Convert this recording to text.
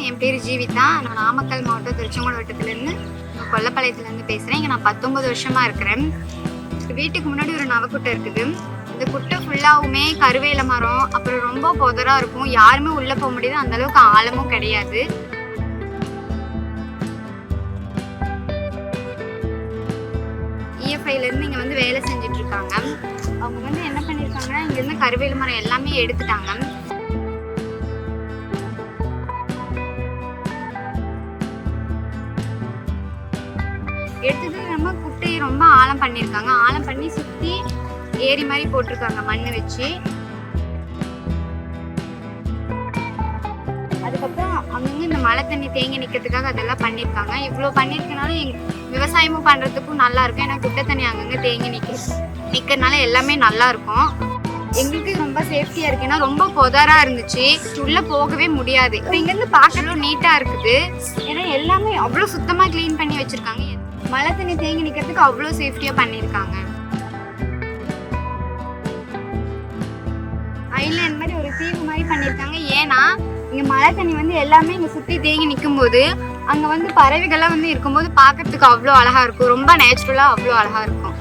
என் பேர் ஜீவிதா. நான் நாமக்கல் மாவட்டம் திருச்செங்கோடு வட்டத்துலேருந்து கொல்லப்பாளையத்துலேருந்து பேசுகிறேன். இங்கே நான் 19 வருஷமாக இருக்கிறேன். வீட்டுக்கு முன்னாடி ஒரு நவக்குட்டை இருக்குது. இந்த குட்டை ஃபுல்லாகவுமே கருவேல மரம், அப்புறம் ரொம்ப பொதராக இருக்கும். யாருமே உள்ளே போக முடியாது, அந்தளவுக்கு ஆழமும் கிடையாது. இஎஃப்ஐலேருந்து இங்கே வந்து வேலை செஞ்சிட்ருக்காங்க. அவங்க வந்து என்ன பண்ணியிருக்காங்கன்னா, இங்கேருந்து கருவேல மரம் எல்லாமே எடுத்துட்டாங்க. எடுத்தது நம்ம குட்டையை ரொம்ப ஆழம் பண்ணியிருக்காங்க. ஆழம் பண்ணி சுற்றி ஏரி மாதிரி போட்டிருக்காங்க மண் வச்சு. அதுக்கப்புறம் அங்கங்கே இந்த மழை தண்ணி தேங்கி நிற்கிறதுக்காக அதெல்லாம் பண்ணியிருக்காங்க. இவ்வளோ பண்ணியிருக்கனாலும் விவசாயமும் பண்ணுறதுக்கும் நல்லா இருக்கும். ஏன்னா குட்டை தண்ணி அங்கங்கே தேங்கி நிற்கிறதுனால எல்லாமே நல்லா இருக்கும். எங்களுக்கு ரொம்ப சேஃப்டியாக இருக்குது. ஏன்னா ரொம்ப பொதராக இருந்துச்சு, உள்ளே போகவே முடியாது. இப்போ இங்கேருந்து பார்க்கறதும் நீட்டாக இருக்குது. ஏன்னா எல்லாமே அவ்வளோ சுத்தமாக க்ளீன் பண்ணி வச்சுருக்காங்க. மழை தண்ணி தேங்கி நிற்கிறதுக்கு அவ்வளோ சேஃப்டியாக பண்ணியிருக்காங்க. ஐலாண்ட் மாதிரி ஒரு தீவு மாதிரி பண்ணியிருக்காங்க. ஏன்னா இங்கே மழை தண்ணி வந்து எல்லாமே இங்கே சுற்றி தேங்கி நிற்கும்போது அங்கே வந்து பறவைகள்லாம் வந்து இருக்கும்போது பார்க்கறதுக்கு அவ்வளோ அழகாக இருக்கும். ரொம்ப நேச்சுரலாக அவ்வளோ அழகாக இருக்கும்.